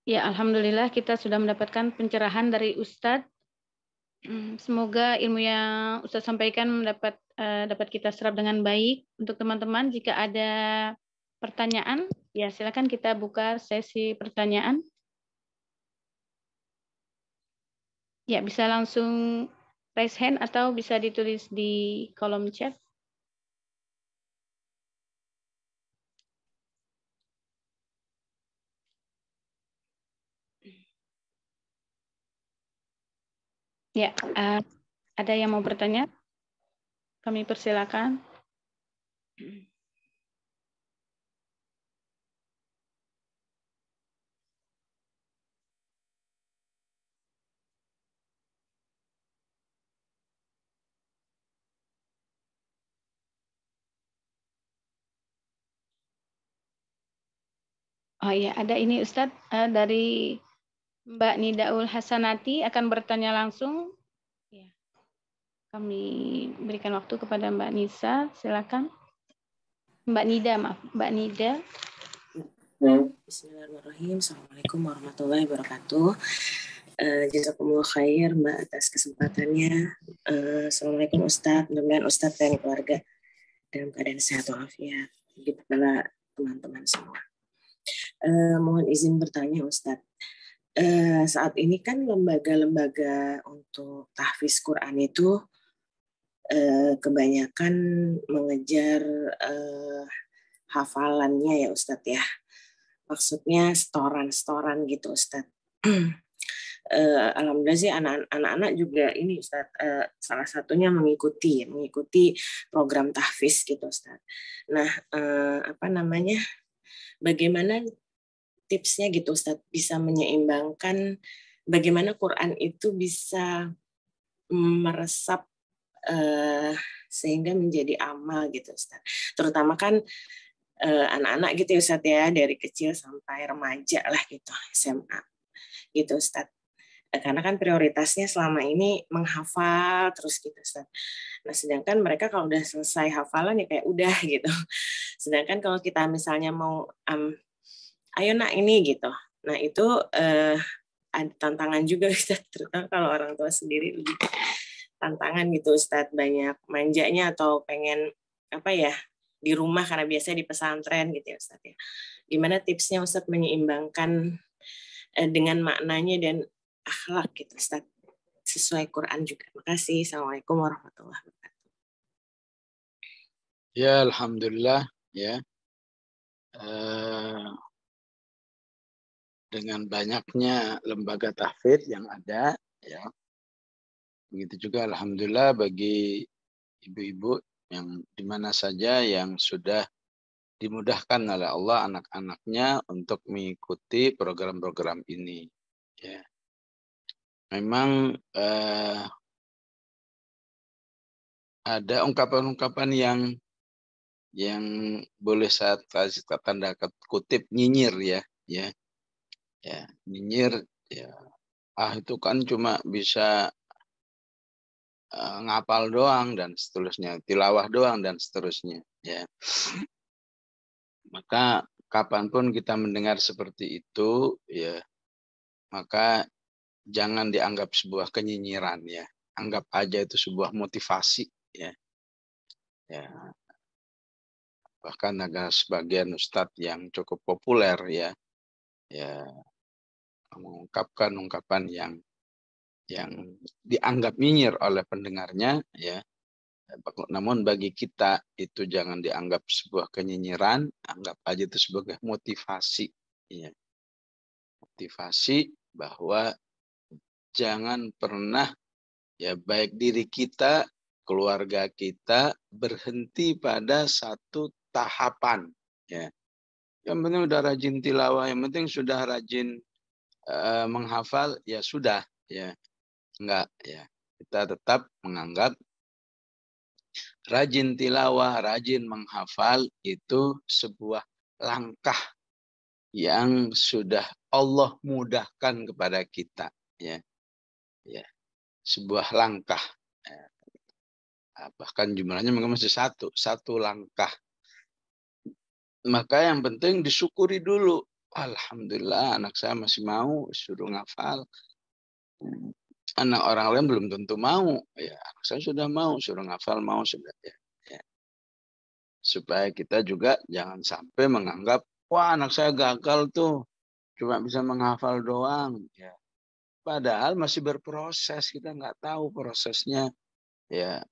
Ya, alhamdulillah kita sudah mendapatkan pencerahan dari Ustadz. Semoga ilmu yang Ustadz sampaikan dapat kita serap dengan baik. Untuk teman-teman, jika ada pertanyaan, ya silakan kita buka sesi pertanyaan. Ya, bisa langsung raise hand atau bisa ditulis di kolom chat. Ya, ada yang mau bertanya? Kami persilakan. Oh iya, ada ini Ustadz dari Mbak Nidaul Hasanati akan bertanya langsung. Ya, kami berikan waktu kepada Mbak Nisa, silakan. Mbak Nida, maaf, Mbak Nida. Bismillahirrahmanirrahim. Assalamualaikum warahmatullahi wabarakatuh. Jazakumullah khair Mbak atas kesempatannya. Assalamualaikum Ustadz. Mudah-mudahan Ustadz dan keluarga dalam keadaan sehat walafiat. Begitu pula teman-teman semua. Mohon izin bertanya Ustadz. Saat ini kan lembaga-lembaga untuk tahfiz Quran itu kebanyakan mengejar hafalannya ya Ustadz ya. Maksudnya setoran-setoran gitu Ustadz. Alhamdulillah sih anak-anak juga ini Ustaz, salah satunya mengikuti program tahfiz gitu Ustaz. Nah, apa namanya? Bagaimana tipsnya gitu Ustaz bisa menyeimbangkan bagaimana Quran itu bisa meresap sehingga menjadi amal gitu Ustaz. Terutama kan anak-anak gitu ya Ustaz ya, dari kecil sampai remaja lah gitu, SMA gitu Ustaz. Karena kan prioritasnya selama ini menghafal terus gitu Ustaz. Nah, sedangkan mereka kalau udah selesai hafalan ya kayak udah gitu. Sedangkan kalau kita misalnya mau ayo nak ini gitu. Nah, itu ada tantangan juga Ustaz, terutama kalau orang tua sendiri lebih tantangan gitu Ustaz, banyak manjanya atau pengen apa ya di rumah karena biasanya di pesantren gitu ya Ustaz ya. Gimana tipsnya Ustaz menyeimbangkan dengan maknanya dan akhlak gitu Ustaz, sesuai Quran juga. Makasih. Assalamualaikum warahmatullahi wabarakatuh. Ya, alhamdulillah ya. Dengan banyaknya lembaga tahfidz yang ada ya. Begitu juga alhamdulillah bagi ibu-ibu yang di mana saja yang sudah dimudahkan oleh Allah anak-anaknya untuk mengikuti program-program ini. Ya. Memang ada ungkapan-ungkapan yang boleh saya kasih tanda kutip nyinyir ya, nyinyir ya. Itu kan cuma bisa ngapal doang dan seterusnya, tilawah doang dan seterusnya ya. Maka kapanpun kita mendengar seperti itu ya, maka jangan dianggap sebuah kenyinyiran ya. Anggap aja itu sebuah motivasi ya. Ya. Bahkan ada sebagian ustadz yang cukup populer ya, mengungkapkan ungkapan yang dianggap nyinyir oleh pendengarnya ya. Namun bagi kita itu jangan dianggap sebuah kenyinyiran, anggap aja itu sebagai motivasi ya. Motivasi bahwa jangan pernah ya baik diri kita, keluarga kita berhenti pada satu tahapan ya. Yang penting udah rajin tilawah, yang penting sudah rajin menghafal ya sudah ya. Enggak ya. Kita tetap menganggap rajin tilawah, rajin menghafal itu sebuah langkah yang sudah Allah mudahkan kepada kita ya. Ya, sebuah langkah. Bahkan jumlahnya mungkin masih satu langkah. Maka yang penting disyukuri dulu Alhamdulillah anak saya masih mau suruh ngafal. Anak orang lain belum tentu mau. Ya, anak saya sudah mau suruh ngafal, mau sudah. Ya. Supaya kita juga jangan sampai menganggap, wah anak saya gagal tuh, cuma bisa menghafal doang. Ya. Padahal masih berproses, kita nggak tahu prosesnya. Ya,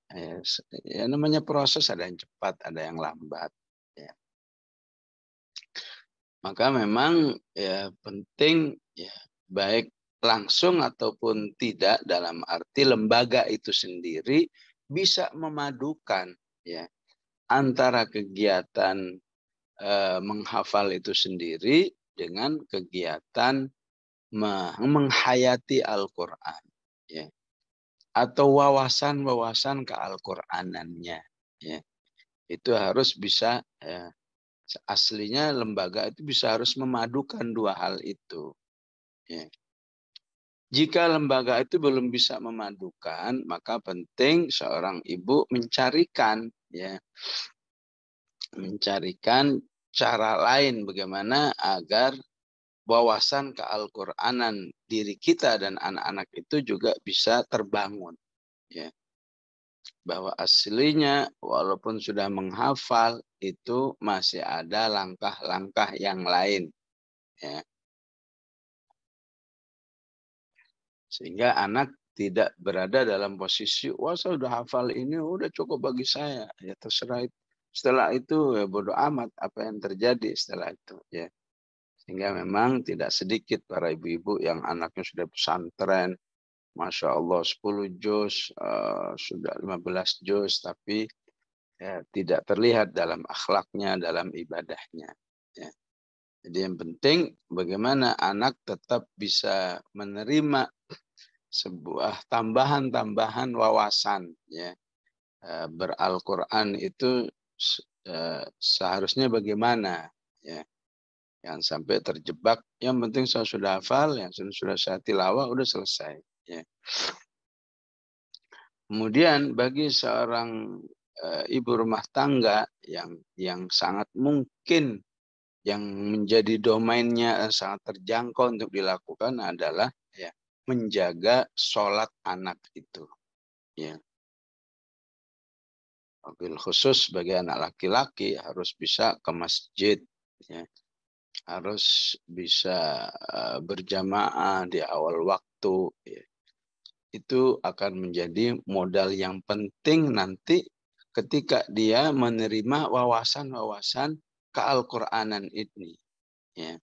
namanya proses, ada yang cepat, ada yang lambat. Ya. Maka memang ya penting ya baik langsung ataupun tidak, dalam arti lembaga itu sendiri bisa memadukan ya antara kegiatan menghafal itu sendiri dengan kegiatan menghayati Al-Qur'an ya, atau wawasan-wawasan ke-Al-Qur'anannya ya. Itu harus bisa ya. Aslinya lembaga itu bisa harus memadukan dua hal itu. Ya. Jika lembaga itu belum bisa memadukan, maka penting seorang ibu mencarikan cara lain bagaimana agar wawasan ke-Al-Qur'anan diri kita dan anak-anak itu juga bisa terbangun. Ya. Bahwa aslinya walaupun sudah menghafal itu masih ada langkah-langkah yang lain ya. Sehingga anak tidak berada dalam posisi wah saya sudah hafal ini udah cukup bagi saya ya, terserah itu. Setelah itu ya bodoh amat apa yang terjadi setelah itu ya. Sehingga memang tidak sedikit para ibu-ibu yang anaknya sudah pesantren, Masya Allah 10 juz, sudah 15 juz, tapi ya, tidak terlihat dalam akhlaknya, dalam ibadahnya. Ya. Jadi yang penting bagaimana anak tetap bisa menerima sebuah tambahan-tambahan wawasan. Ya. Ber-Al-Quran itu seharusnya bagaimana. Ya. Yang sampai terjebak, yang penting saya sudah hafal, yang sudah saya tilawah, udah selesai. Ya. Kemudian bagi seorang ibu rumah tangga yang sangat mungkin yang menjadi domainnya sangat terjangkau untuk dilakukan adalah ya menjaga sholat anak itu. Ya. Mobil khusus bagi anak laki-laki harus bisa ke masjid, ya. Harus bisa berjamaah di awal waktu. Ya. Itu akan menjadi modal yang penting nanti ketika dia menerima wawasan-wawasan ke-Al-Qur'anan ini. Ya.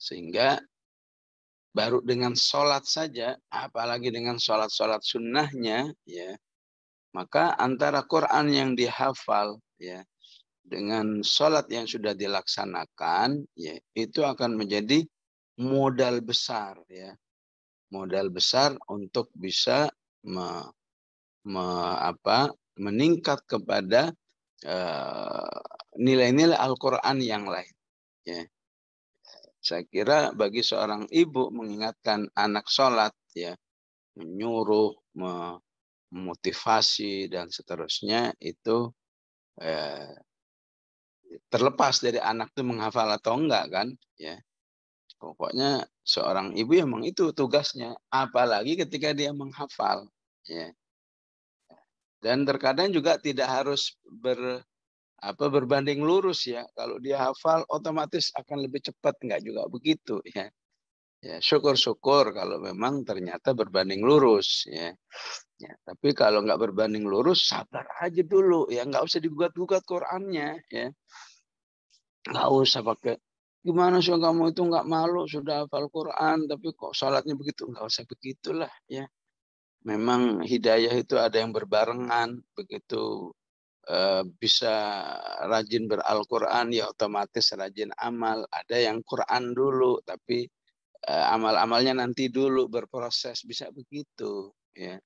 Sehingga baru dengan sholat saja, apalagi dengan sholat-sholat sunnahnya, ya, maka antara Quran yang dihafal, ya, dengan sholat yang sudah dilaksanakan, ya, itu akan menjadi modal besar, ya, modal besar untuk bisa meningkat kepada nilai-nilai Al-Quran yang lain. Ya. Saya kira bagi seorang ibu mengingatkan anak sholat, ya, menyuruh, memotivasi dan seterusnya itu terlepas dari anak itu menghafal atau enggak kan, ya. Pokoknya seorang ibu memang itu tugasnya, apalagi ketika dia menghafal, ya. Dan terkadang juga tidak harus berbanding lurus ya. Kalau dia hafal otomatis akan lebih cepat, enggak juga begitu ya. Ya, syukur-syukur kalau memang ternyata berbanding lurus ya. Ya, tapi kalau nggak berbanding lurus sabar aja dulu ya, nggak usah digugat-gugat Qur'annya ya. Nggak usah pakai gimana sih kamu itu nggak malu sudah hafal Quran tapi kok salatnya begitu, nggak usah begitulah ya. Memang hidayah itu ada yang berbarengan, begitu bisa rajin ber-Al-Quran ya otomatis rajin amal. Ada yang Quran dulu tapi amal-amalnya nanti dulu berproses, bisa begitu ya.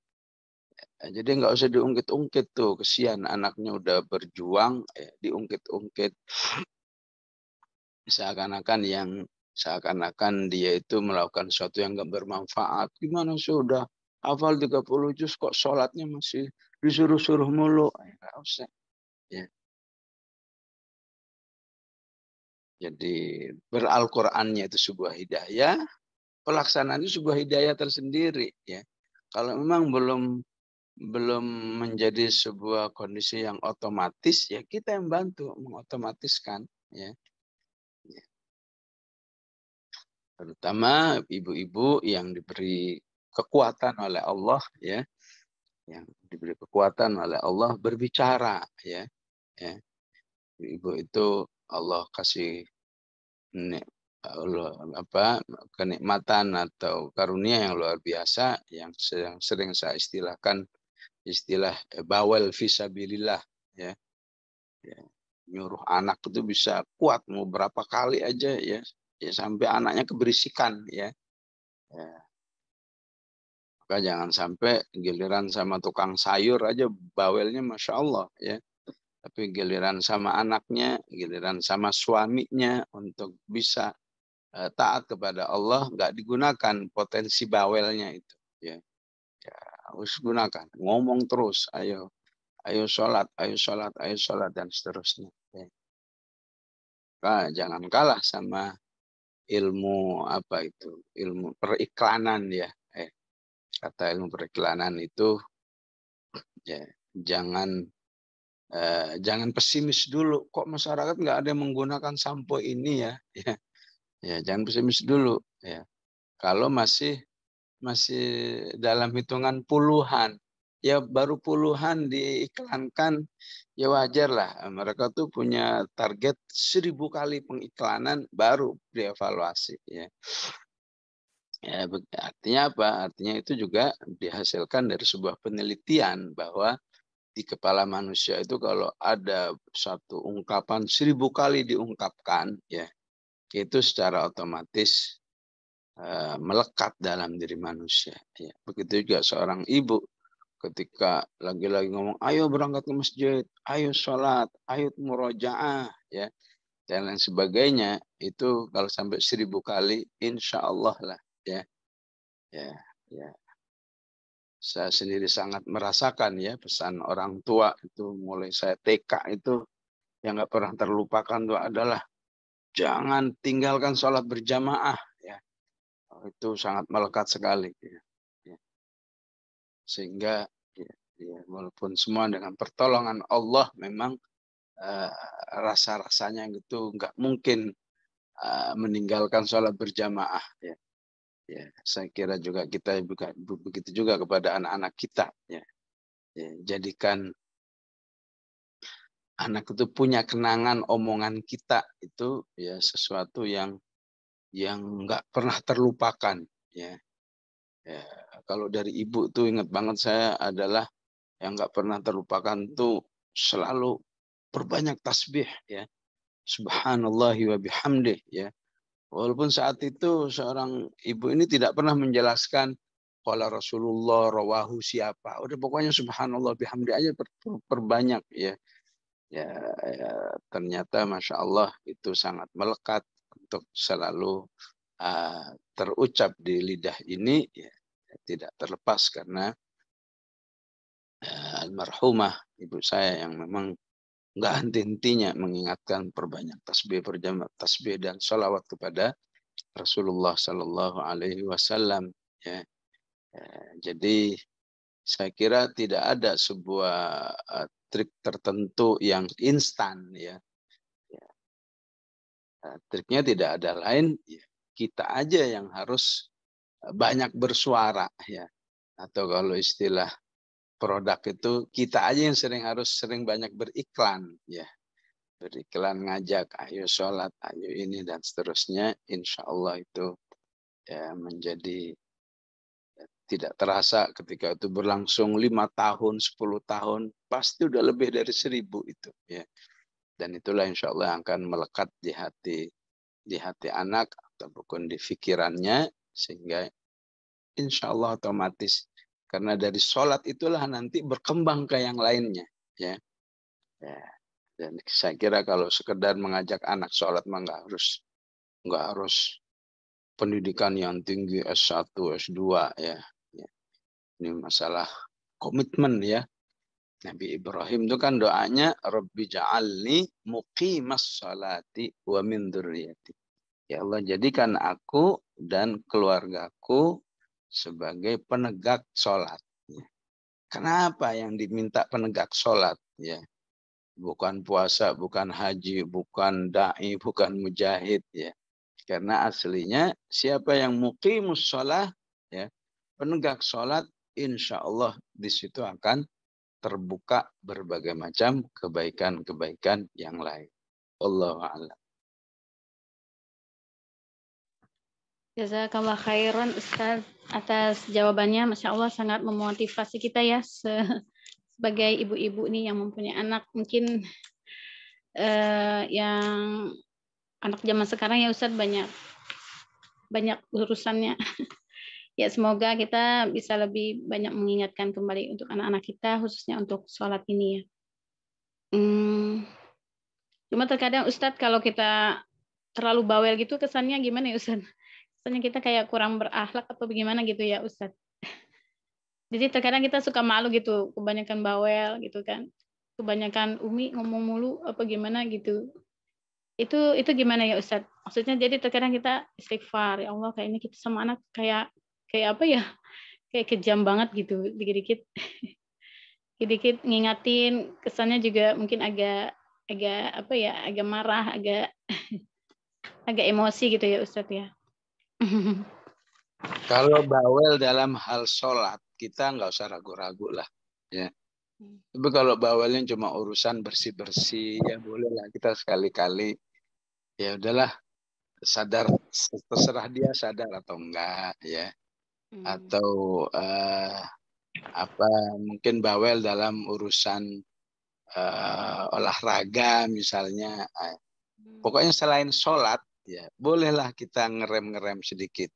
Jadi nggak usah diungkit-ungkit tuh, kesian anaknya udah berjuang ya, diungkit-ungkit seakan-akan dia itu melakukan sesuatu yang nggak bermanfaat. Gimana sudah hafal 30 juz kok sholatnya masih disuruh-suruh mulu, nggak usah ya. Jadi beral-Qur'annya itu sebuah hidayah, pelaksanaan itu sebuah hidayah tersendiri ya. Kalau memang belum menjadi sebuah kondisi yang otomatis, ya kita yang bantu mengotomatiskan ya. Terutama ibu-ibu yang diberi kekuatan oleh Allah ya, yang diberi kekuatan oleh Allah berbicara ya. Ya. Ibu itu Allah kasih kenikmatan atau karunia yang luar biasa yang sering saya istilahkan istilah bawel fisabilillah ya. Ya. Nyuruh anak itu bisa kuat mau berapa kali aja ya, ya sampai anaknya keberisikan ya. Ya. Maka jangan sampai giliran sama tukang sayur aja bawelnya Masya Allah ya. Tapi giliran sama anaknya, giliran sama suaminya untuk bisa taat kepada Allah, nggak digunakan potensi bawelnya itu. Ya, ya harus gunakan. Ngomong terus, ayo sholat, ayo sholat, ayo sholat, dan seterusnya. Ya. Nah, jangan kalah sama ilmu apa itu, ilmu periklanan ya. Kata ilmu periklanan itu, ya jangan pesimis dulu. Kok masyarakat nggak ada yang menggunakan sampo ini ya? Ya, jangan pesimis dulu. Ya, kalau masih dalam hitungan puluhan, ya baru puluhan diiklankan, ya wajar lah. Mereka tuh punya target 1000 kali pengiklanan baru dievaluasi. Ya. Ya, artinya apa? Artinya itu juga dihasilkan dari sebuah penelitian bahwa di kepala manusia itu kalau ada satu ungkapan 1000 kali diungkapkan, ya itu secara otomatis melekat dalam diri manusia. Ya. Begitu juga seorang ibu ketika lagi-lagi ngomong, ayo berangkat ke masjid, ayo sholat, ayo murojaah, ya dan lain sebagainya, itu kalau sampai 1000 kali, insya Allah lah, ya, ya, ya. Saya sendiri sangat merasakan ya pesan orang tua itu mulai saya TK itu yang nggak pernah terlupakan itu adalah jangan tinggalkan sholat berjamaah ya. Itu sangat melekat sekali ya. Ya. Sehingga ya, walaupun semua dengan pertolongan Allah memang rasa-rasanya gitu nggak mungkin meninggalkan sholat berjamaah ya. Ya, saya kira juga kita begitu juga kepada anak-anak kita ya. Ya, jadikan anak itu punya kenangan omongan kita itu ya sesuatu yang nggak pernah terlupakan ya. Ya, kalau dari ibu tuh ingat banget saya adalah yang nggak pernah terlupakan tuh selalu perbanyak tasbih ya. Subhanallahi wa bihamdih ya. Walaupun saat itu seorang ibu ini tidak pernah menjelaskan qala Rasulullah rawahu siapa. Udah pokoknya subhanallah bihamdi aja perbanyak ya. Ya, ternyata Masya Allah itu sangat melekat untuk selalu terucap di lidah ini ya, tidak terlepas karena almarhumah ibu saya yang memang nggak henti-hentinya mengingatkan perbanyak tasbih tasbih dan sholawat kepada Rasulullah Sallallahu Alaihi Wasallam. Ya. Jadi saya kira tidak ada sebuah trik tertentu yang instan. Ya. Triknya tidak ada lain. Ya. Kita aja yang harus banyak bersuara. Ya. Atau kalau istilah produk itu kita aja yang harus sering banyak beriklan. Ya. Beriklan ngajak, ayo sholat, ayo ini dan seterusnya. Insya Allah itu ya menjadi tidak terasa ketika itu berlangsung 5 tahun, 10 tahun, pasti udah lebih dari 1000 itu. Ya. Dan itulah insya Allah yang akan melekat di hati anak ataupun di pikirannya sehingga insya Allah otomatis karena dari sholat itulah nanti berkembang ke yang lainnya. Ya. Ya. Dan saya kira kalau sekedar mengajak anak sholat mah nggak harus pendidikan yang tinggi S1, S2 ya. Ini masalah komitmen ya. Nabi Ibrahim itu kan doanya Rabbi ja'alni muqimas salati wa min dzurriyyati. Ya Allah, jadikan aku dan keluargaku sebagai penegak sholat. Kenapa yang diminta penegak sholat? Ya, bukan puasa, bukan haji, bukan da'i, bukan mujahid. Ya, karena aslinya siapa yang muqimus sholat, ya, penegak sholat, insya Allah di situ akan terbuka berbagai macam kebaikan-kebaikan yang lain. Wallahu a'lam. Jazakallah khairan Ustaz atas jawabannya. Masya Allah sangat memotivasi kita ya sebagai ibu-ibu nih yang mempunyai anak mungkin yang anak zaman sekarang ya Ustaz banyak urusannya. Ya semoga kita bisa lebih banyak mengingatkan kembali untuk anak-anak kita khususnya untuk sholat ini ya. Cuma terkadang Ustadz kalau kita terlalu bawel gitu kesannya gimana ya Ustadz? Kesannya kita kayak kurang berakhlak atau bagaimana gitu ya Ustadz. Jadi terkadang kita suka malu gitu, kebanyakan bawel gitu kan. Kebanyakan Umi ngomong mulu apa gimana gitu. Itu gimana ya Ustadz? Maksudnya jadi terkadang kita istighfar, ya Allah kayaknya kita sama anak kayak apa ya? Kayak kejam banget gitu, dikit-dikit. Dikit-dikit ngingatin, kesannya juga mungkin agak apa ya, agak marah, agak emosi gitu ya Ustadz ya. Kalau bawel dalam hal sholat, kita nggak usah ragu-ragu lah. Ya. Tapi kalau bawelnya cuma urusan bersih-bersih, ya bolehlah kita sekali-kali, ya udahlah, sadar, terserah dia sadar atau enggak, ya. Atau apa mungkin bawel dalam urusan olahraga misalnya. Pokoknya selain sholat, ya bolehlah kita ngerem sedikit.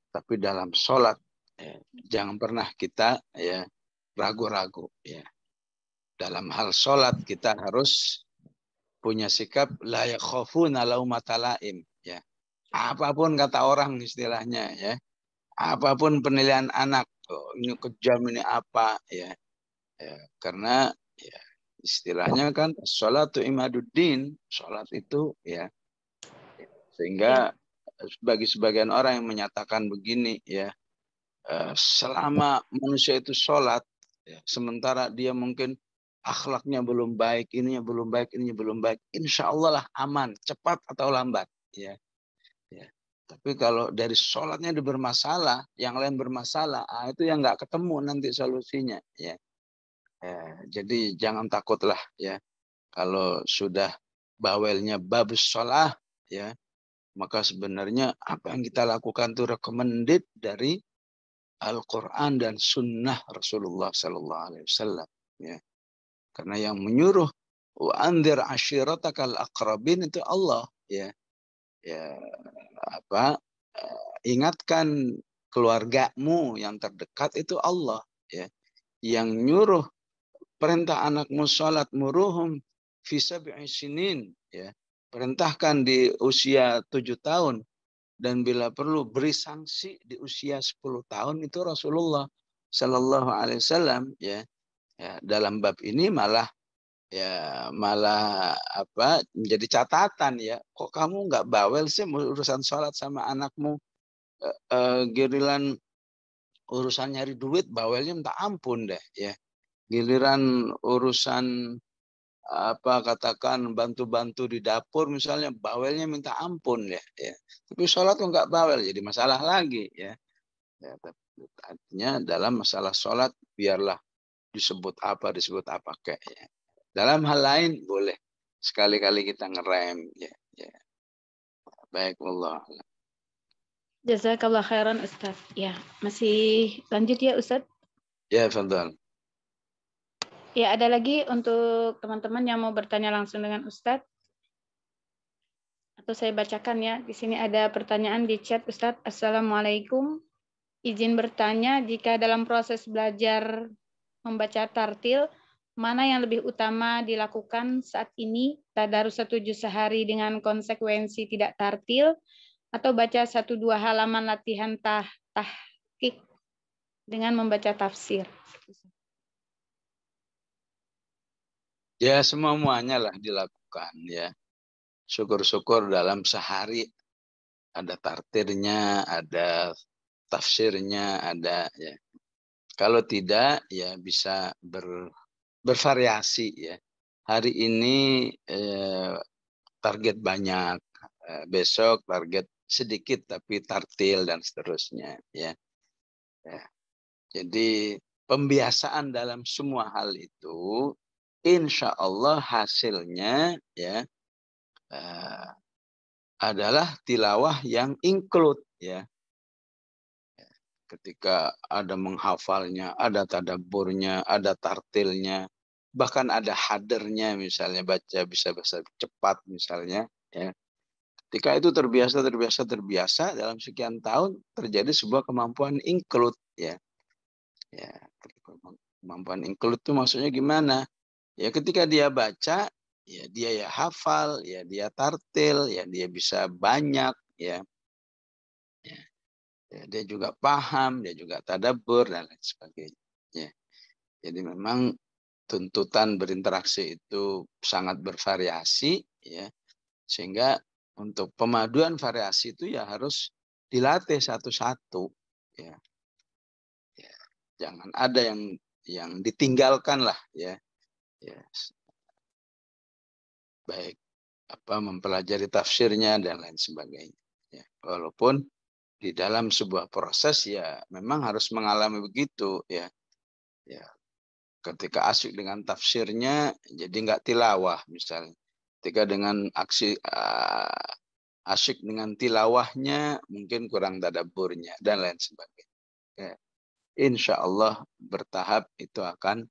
Tapi dalam sholat, ya, jangan pernah kita ya ragu-ragu. Ya. Dalam hal sholat kita harus punya sikap la yakhafuna laumata laim. Ya. Apapun kata orang istilahnya, ya. Apapun penilaian anak, oh, ini kejam ini apa, ya. Ya. Karena ya, istilahnya kan sholatu imaduddin, sholat itu ya. Sehingga bagi sebagian orang yang menyatakan begini ya, selama manusia itu sholat, ya, sementara dia mungkin akhlaknya belum baik, ininya belum baik, insya Allah lah aman, cepat atau lambat. Ya. Ya. Tapi kalau dari sholatnya dia bermasalah, yang lain bermasalah, itu yang nggak ketemu nanti solusinya. Ya. Ya. Jadi jangan takutlah ya, kalau sudah bawelnya babus sholah, ya, maka sebenarnya apa yang kita lakukan itu recommended dari Al-Quran dan Sunnah Rasulullah Sallallahu Alaihi Wasallam. Ya. Karena yang menyuruh wa anzir ashiratakal aqrabin itu Allah. Ya. Ya. Apa? Ingatkan keluargamu yang terdekat itu Allah. Ya. Yang nyuruh perintah anakmu salat muruhum fi sab'i sinin. Ya. Perintahkan di usia 7 tahun. Dan bila perlu beri sanksi di usia 10 tahun itu Rasulullah Sallallahu Alaihi Wasallam ya. Ya dalam bab ini malah apa menjadi catatan ya, kok kamu nggak bawel sih urusan sholat sama anakmu, giliran urusan nyari duit bawelnya minta ampun deh ya, giliran urusan apa katakan bantu-bantu di dapur misalnya bawelnya minta ampun ya, ya. Tapi sholat kok nggak bawel jadi masalah lagi ya. Ya artinya dalam masalah sholat biarlah disebut apa kayak ya. Dalam hal lain boleh sekali-kali kita ngerem ya, ya. Baik Allah. Jazakallah khairan Ustaz. Ya, masih lanjut ya Ustaz? Ya, fadhal. Ya, ada lagi untuk teman-teman yang mau bertanya langsung dengan Ustadz? Atau saya bacakan ya. Di sini ada pertanyaan di chat Ustadz. Assalamualaikum. Izin bertanya, jika dalam proses belajar membaca tartil, mana yang lebih utama dilakukan saat ini? Tadarus 1 juz sehari dengan konsekuensi tidak tartil, atau baca 1-2 halaman latihan tahqiq dengan membaca tafsir? Ya semuanya lah dilakukan ya. Syukur-syukur dalam sehari ada tartirnya, ada tafsirnya, ada ya. Kalau tidak ya bisa bervariasi ya. Hari ini target banyak, besok target sedikit tapi tartil dan seterusnya ya. Ya. Jadi pembiasaan dalam semua hal itu insya Allah hasilnya ya adalah tilawah yang include ya. Ketika ada menghafalnya, ada tadabburnya, ada tartilnya, bahkan ada hadernya misalnya baca bisa cepat misalnya ya. Ketika itu terbiasa dalam sekian tahun terjadi sebuah kemampuan include ya. Ya, kemampuan include itu maksudnya gimana? Ya ketika dia baca, ya dia ya hafal, ya dia tartil, ya dia bisa banyak ya. Ya. Ya, dia juga paham, dia juga tadabbur dan lain sebagainya. Ya. Jadi memang tuntutan berinteraksi itu sangat bervariasi ya. Sehingga untuk pemaduan variasi itu ya harus dilatih satu-satu ya. Ya. Jangan ada yang ditinggalkan lah ya. Ya. Baik mempelajari tafsirnya dan lain sebagainya. Ya. Walaupun di dalam sebuah proses ya memang harus mengalami begitu ya. Ya. Ketika asyik dengan tafsirnya jadi nggak tilawah misalnya. Ketika dengan asyik dengan tilawahnya mungkin kurang tadabburnya dan lain sebagainya. Ya. Insya Allah bertahap itu akan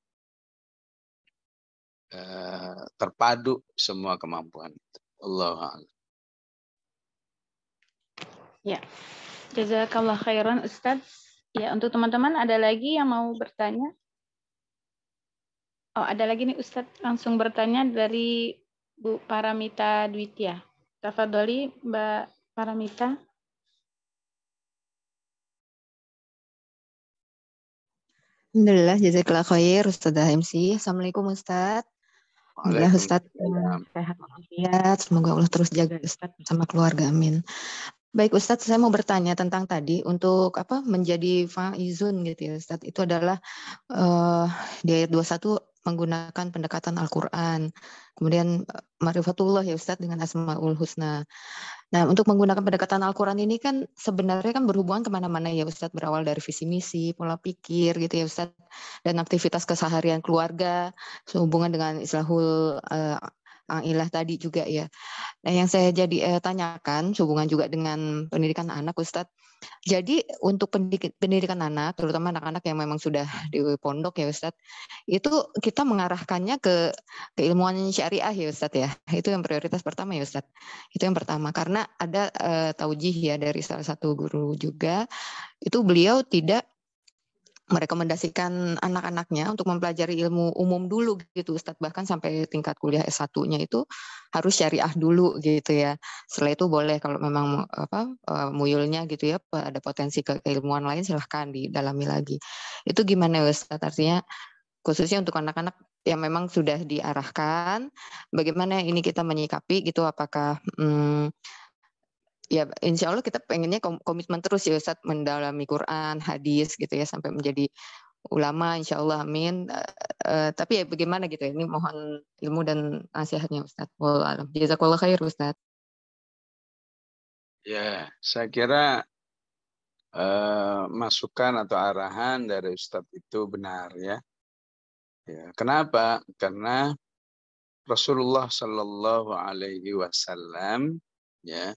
terpadu semua kemampuan itu. Allah. Ya, jazakallah khairan Ustadz. Ya, untuk teman-teman ada lagi yang mau bertanya? Oh, ada lagi nih Ustadz langsung bertanya dari Bu Paramita Dwitya. Tafadholi Mbak Paramita. Alhamdulillah, jazakallah khair, Ustazah MC. Assalamualaikum Ustaz. Alhamdulillah Ustaz sehat walafiat. Semoga Allah terus jaga Ustaz bersama keluarga, amin. Baik Ustaz, saya mau bertanya tentang tadi untuk menjadi faizun gitu ya Ustaz. Itu adalah di ayat 21 menggunakan pendekatan Al-Quran. Kemudian Ma'rifatullah ya Ustaz dengan Asma'ul Husna. Nah, untuk menggunakan pendekatan Al-Quran ini kan sebenarnya kan berhubungan kemana-mana ya Ustadz, berawal dari visi misi, pola pikir gitu ya Ustadz, dan aktivitas keseharian keluarga, sehubungan dengan islahul ilah tadi juga ya. Nah, yang saya jadi tanyakan sehubungan juga dengan pendidikan anak Ustadz. Jadi untuk pendidikan anak, terutama anak-anak yang memang sudah di pondok ya Ustadz, itu kita mengarahkannya ke keilmuan syariah ya Ustadz ya. Itu yang prioritas pertama ya Ustadz. Itu yang pertama. Karena ada taujih ya dari salah satu guru juga, itu beliau tidak merekomendasikan anak-anaknya untuk mempelajari ilmu umum dulu gitu Ustadz, bahkan sampai tingkat kuliah S1-nya itu harus syariah dulu gitu ya. Setelah itu boleh kalau memang muyulnya gitu ya ada potensi keilmuan lain silahkan didalami lagi. Itu gimana Ustadz? Artinya khususnya untuk anak-anak yang memang sudah diarahkan, bagaimana ini kita menyikapi gitu, apakah ya insya Allah kita pengennya komitmen terus ya Ustadz mendalami Quran, hadis gitu ya sampai menjadi ulama insya Allah amin. Tapi ya bagaimana gitu ya, ini mohon ilmu dan nasihatnya Ustadz. Wallahu a'lam. Jazakallah khair Ustadz. Ya, saya kira masukan atau arahan dari Ustadz itu benar ya. Ya, kenapa? Karena Rasulullah Shallallahu Alaihi Wasallam ya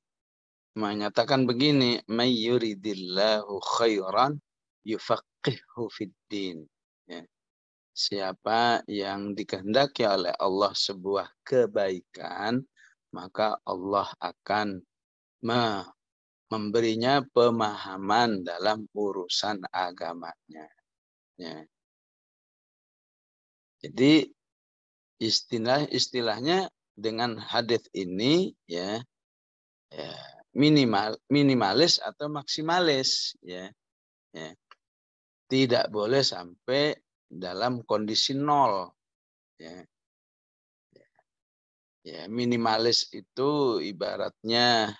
menyatakan begini, "May yuridillahu khairan yufaqihu fid din." Ya. Siapa yang dikehendaki oleh Allah sebuah kebaikan, maka Allah akan memberinya pemahaman dalam urusan agamanya. Ya. Jadi istilahnya dengan hadis ini ya minimalis atau maksimalis ya. Tidak boleh sampai dalam kondisi nol ya. Ya, minimalis itu ibaratnya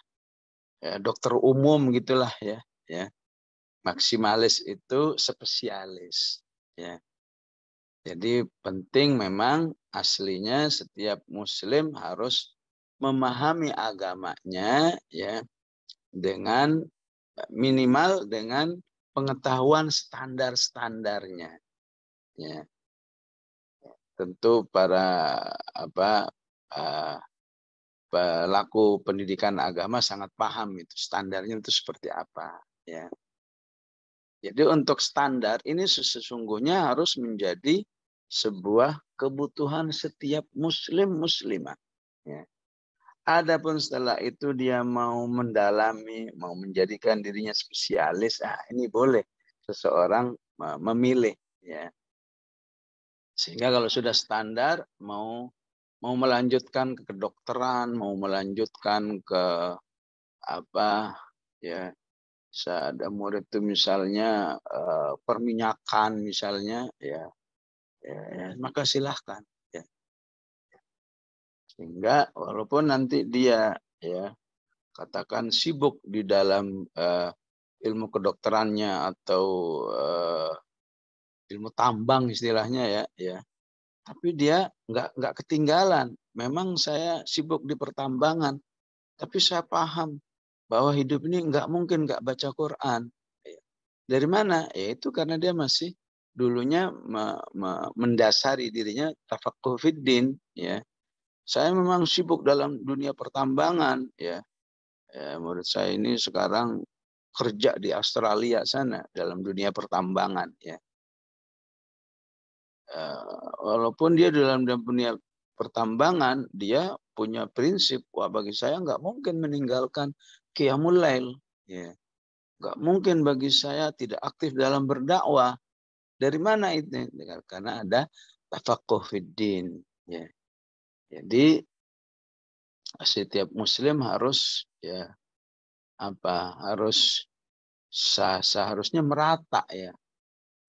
ya, dokter umum gitulah ya. Ya. Maksimalis itu spesialis. Ya. Jadi penting memang aslinya setiap Muslim harus memahami agamanya ya dengan minimal dengan pengetahuan standar-standarnya. Ya. Tentu para pelaku pendidikan agama sangat paham itu standarnya itu seperti apa. Ya. Jadi untuk standar ini sesungguhnya harus menjadi sebuah kebutuhan setiap muslim muslimah. Ya. Adapun setelah itu dia mau mendalami, mau menjadikan dirinya spesialis, ini boleh seseorang memilih. Ya. Sehingga kalau sudah standar, mau melanjutkan ke kedokteran, mau melanjutkan ke apa ya, ada murid itu misalnya perminyakan misalnya, ya, maka silahkan. Ya. Sehingga walaupun nanti dia ya katakan sibuk di dalam ilmu kedokterannya atau ilmu tambang istilahnya ya, tapi dia nggak ketinggalan. Memang saya sibuk di pertambangan, tapi saya paham bahwa hidup ini nggak mungkin nggak baca Quran. Dari mana? Ya itu karena dia masih dulunya mendasari dirinya tafaqquh fiddin. Ya. Saya memang sibuk dalam dunia pertambangan. Ya. Murid saya ini sekarang kerja di Australia sana dalam dunia pertambangan. Ya. Walaupun dia dalam dunia pertambangan, dia punya prinsip, wah bagi saya nggak mungkin meninggalkan qiyamul lail. Ya. Nggak mungkin bagi saya tidak aktif dalam berdakwah. Dari mana itu? Karena ada tafaqquh fiddin. Ya. Jadi setiap muslim harus ya harus seharusnya merata ya.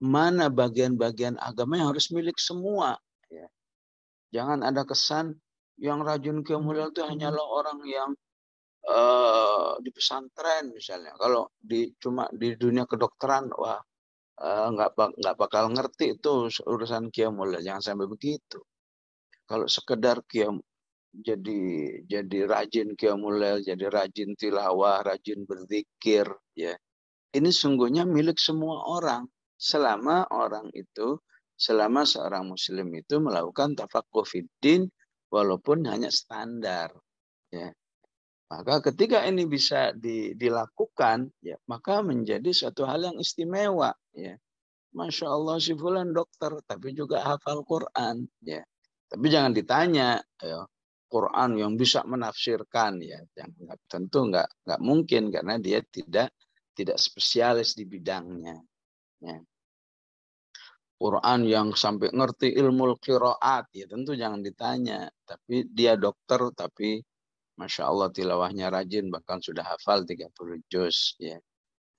Mana bagian-bagian agama yang harus milik semua. Ya. Jangan ada kesan yang rajin qiyamul lail itu hanyalah orang yang di pesantren misalnya. Kalau cuma di dunia kedokteran, wah nggak bakal ngerti itu urusan qiyamul lail. Jangan sampai begitu. Kalau sekedar jadi rajin qiyamul lail, jadi rajin tilawah, rajin berzikir, ya. Ini sungguhnya milik semua orang. Selama seorang muslim itu melakukan tafaqquh fiddin walaupun hanya standar, ya. Maka ketika ini bisa dilakukan, ya, maka menjadi suatu hal yang istimewa, ya. Masya Allah si fulan dokter, tapi juga hafal Quran, ya. Tapi jangan ditanya, ya, Quran yang bisa menafsirkan, ya, tentu nggak mungkin karena dia tidak spesialis di bidangnya. Ya. Quran yang sampai ngerti ilmu qiraat, ya tentu jangan ditanya. Tapi dia dokter, tapi Masya Allah tilawahnya rajin, bahkan sudah hafal 30 juz. Ya.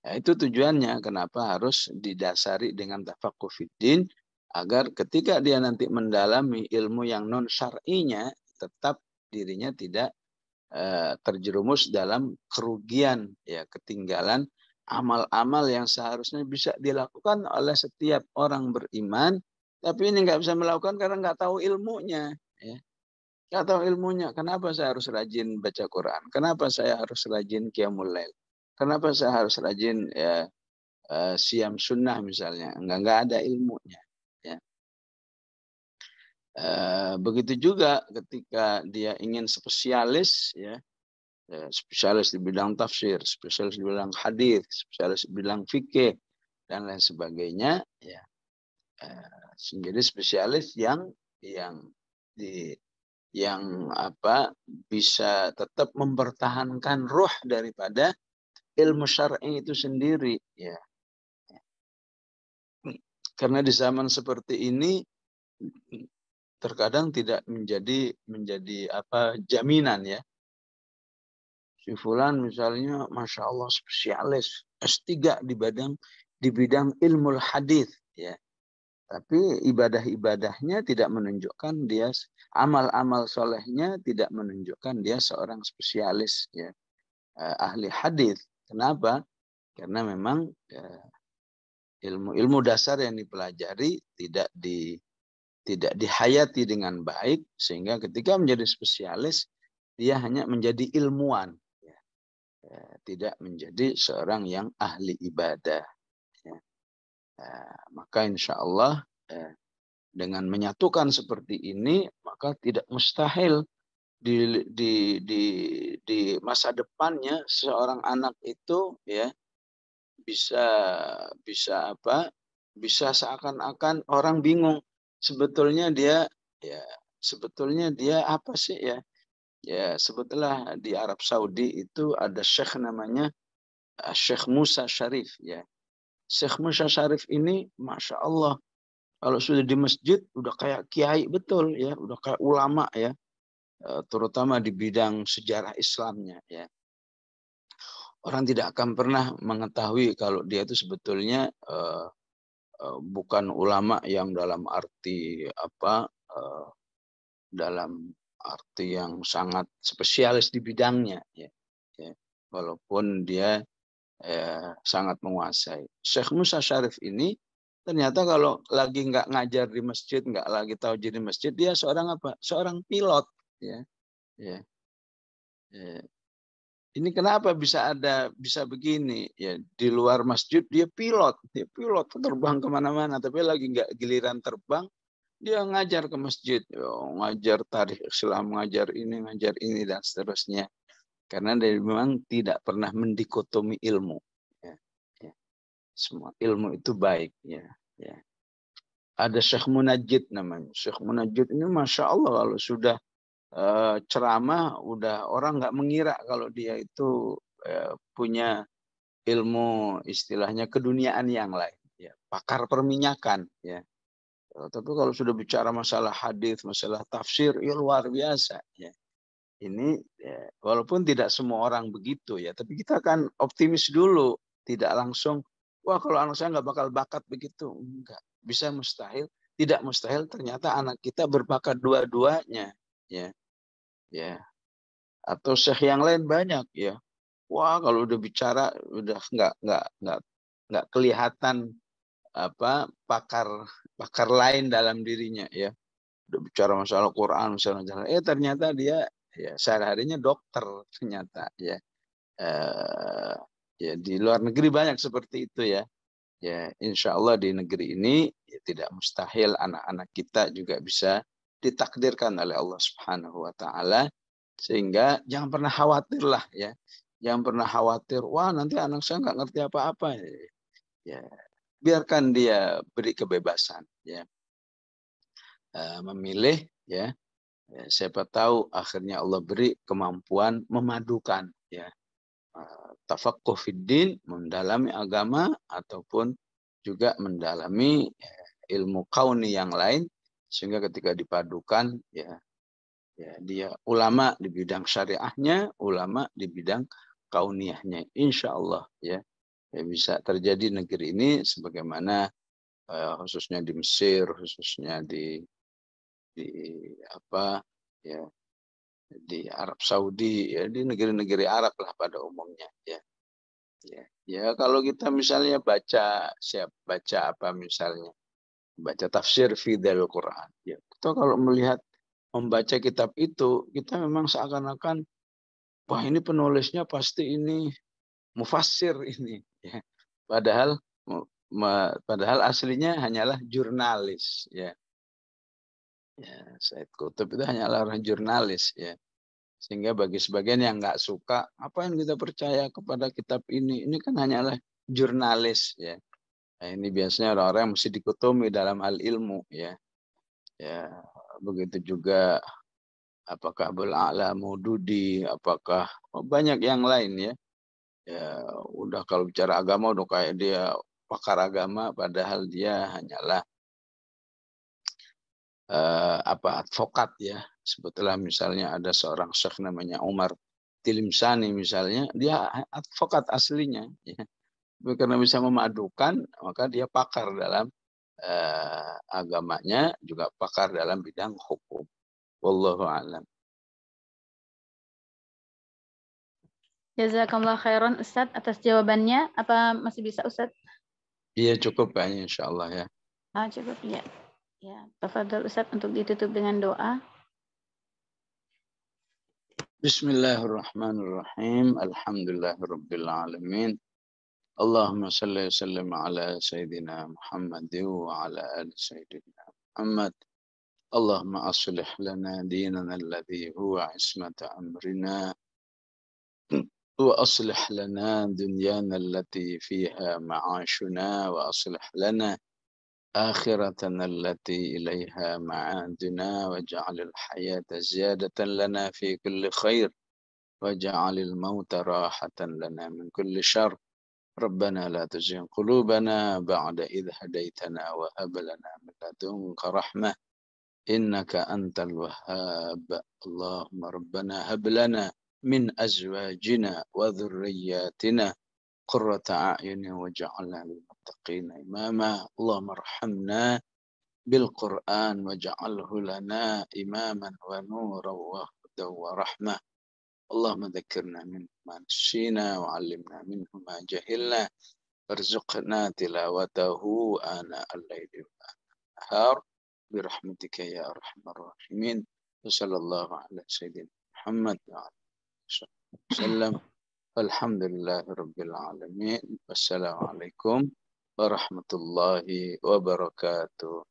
Nah, itu tujuannya kenapa harus didasari dengan tafaqquh fiddin, agar ketika dia nanti mendalami ilmu yang non syar'inya, tetap dirinya tidak terjerumus dalam kerugian, ya, ketinggalan amal-amal yang seharusnya bisa dilakukan oleh setiap orang beriman, tapi ini nggak bisa melakukan karena nggak tahu ilmunya. Ya. Nggak tahu ilmunya. Kenapa saya harus rajin baca Quran? Kenapa saya harus rajin qiyamul lail? Kenapa saya harus rajin ya, siam sunnah misalnya? Nggak ada ilmunya. Ya. Begitu juga ketika dia ingin spesialis, ya, spesialis di bidang tafsir, spesialis di bidang hadis, spesialis di bidang fikih dan lain sebagainya, ya, menjadi spesialis yang bisa tetap mempertahankan ruh daripada ilmu syar'i itu sendiri, ya. Karena di zaman seperti ini terkadang tidak menjadi jaminan, ya. Si fulan misalnya Masya Allah spesialis S3 di bidang ilmu hadis, ya. Tapi ibadah-ibadahnya tidak menunjukkan dia, amal-amal solehnya tidak menunjukkan dia seorang spesialis, ya, ahli hadis. Kenapa? Karena memang ilmu-ilmu dasar yang dipelajari tidak dihayati dengan baik, sehingga ketika menjadi spesialis dia hanya menjadi ilmuwan, ya. Tidak menjadi seorang yang ahli ibadah, ya. Maka insya Allah dengan menyatukan seperti ini, maka tidak mustahil di masa depannya seorang anak itu, ya, bisa seakan-akan orang bingung sebetulnya dia apa sih, ya. Ya, sebetulnya di Arab Saudi itu ada syekh namanya Syekh Musa Syarif, ya. Syekh Musa Syarif ini Masya Allah, kalau sudah di masjid udah kayak kiai betul, ya, udah kayak ulama, ya, terutama di bidang sejarah Islamnya, ya. Orang tidak akan pernah mengetahui kalau dia itu sebetulnya bukan ulama yang dalam arti dalam arti yang sangat spesialis di bidangnya, ya. Walaupun dia sangat menguasai. Syekh Musa Syarif ini ternyata kalau lagi nggak ngajar di masjid, nggak lagi tahajud di masjid, dia seorang apa? Seorang pilot, ya. Ini kenapa bisa begini? Ya, di luar masjid dia pilot terbang kemana-mana, tapi lagi nggak giliran terbang dia ngajar ke masjid, ngajar tarikh Islam, ngajar ini dan seterusnya. Karena dia memang tidak pernah mendikotomi ilmu. Ya. Semua ilmu itu baik. Ya. Ada Syekh Munajjid namanya. Syekh Munajjid ini Masya Allah kalau sudah ceramah, udah orang nggak mengira kalau dia itu punya ilmu istilahnya keduniaan yang lain. Ya. Pakar perminyakan. Ya. Tapi kalau sudah bicara masalah hadis, masalah tafsir, ya luar biasa. Ya. Ini walaupun tidak semua orang begitu, ya, tapi kita kan optimis dulu, tidak langsung wah kalau anak saya nggak bakal bakat begitu, enggak, bisa mustahil, tidak mustahil ternyata anak kita berbakat dua-duanya, ya, atau syekh yang lain banyak, ya, wah kalau udah bicara udah nggak kelihatan pakar lain dalam dirinya, ya, udah bicara masalah Quran misalnya, ternyata dia sehari-harinya dokter ternyata, ya. Ya di luar negeri banyak seperti itu, ya. Ya insya Allah di negeri ini ya, tidak mustahil anak-anak kita juga bisa ditakdirkan oleh Allah Subhanahu Wa Taala, sehingga jangan pernah khawatir lah, ya. Jangan pernah khawatir, wah nanti anak saya nggak ngerti apa-apa, ya. Biarkan dia beri kebebasan, ya. Memilih, ya. Siapa tahu akhirnya Allah beri kemampuan memadukan, ya, tafaqquh fiddin, mendalami agama, ataupun juga mendalami ilmu kauni yang lain, sehingga ketika dipadukan, ya dia ulama di bidang syariahnya, ulama di bidang kauniyahnya, insya Allah, ya bisa terjadi negeri ini sebagaimana khususnya di Mesir, khususnya di Arab Saudi, ya di negeri-negeri Arab lah pada umumnya, ya kalau kita misalnya baca misalnya baca tafsir Fidel Quran, ya kita kalau membaca kitab itu, kita memang seakan-akan wah ini penulisnya pasti ini mufassir ini, ya. Padahal aslinya hanyalah jurnalis, ya. Said Qutb itu hanyalah orang jurnalis, ya. Sehingga bagi sebagian yang nggak suka, apa yang kita percaya kepada kitab ini kan hanyalah jurnalis, ya. Nah, ini biasanya orang-orang yang mesti dikotomi dalam hal ilmu, ya. Ya, begitu juga apakah Abul A'la Maududi, apakah banyak yang lain, ya. Ya, udah kalau bicara agama udah kayak dia pakar agama, padahal dia hanyalah advokat, ya. Sebetulnya misalnya ada seorang syekh namanya Umar Tilimsani misalnya, dia advokat aslinya, ya. Karena bisa memadukan, maka dia pakar dalam agamanya, juga pakar dalam bidang hukum. Wallahu a'lam. Jazakallah khairan Ustadz atas jawabannya. Apa masih bisa Ustadz? Iya cukup kayaknya insyaallah ya. Cukup ya. Ya, tafadhol Ustadz untuk ditutup dengan doa. Bismillahirrahmanirrahim. Alhamdulillahirabbil alamin. Allahumma salli wa sallim ala sayyidina Muhammad wa ala ali sayyidina Muhammad. Allahumma aslih lana dinana alladhi huwa ismata amrina wa aslih lana dunyana allati fiha ma'ashuna wa aslih lana آخرتنا التي إليها معادنا واجعل الحياة زيادة لنا في كل خير واجعل الموت راحة لنا من كل شر ربنا لا تزغ قلوبنا بعد إذ هديتنا وهب لنا من لدنك رحمة إنك أنت الوهاب اللهم ربنا هب لنا من أزواجنا وذرياتنا قرة أعين واجعلنا للمتقين إماما اللهم ارحمنا بالقرآن واجعله لنا إماما ونورا وهدى ورحمة اللهم ذكرنا منه ما نسينا وعلمنا منه ما جهلنا وارزقنا تلاوته آناء الليل وآناء النهار برحمتك يا أرحم الراحمين وصلى الله على سيدنا محمد وعلى آله وسلم Alhamdulillah Rabbil Alamin. Wassalamualaikum warahmatullahi wabarakatuh.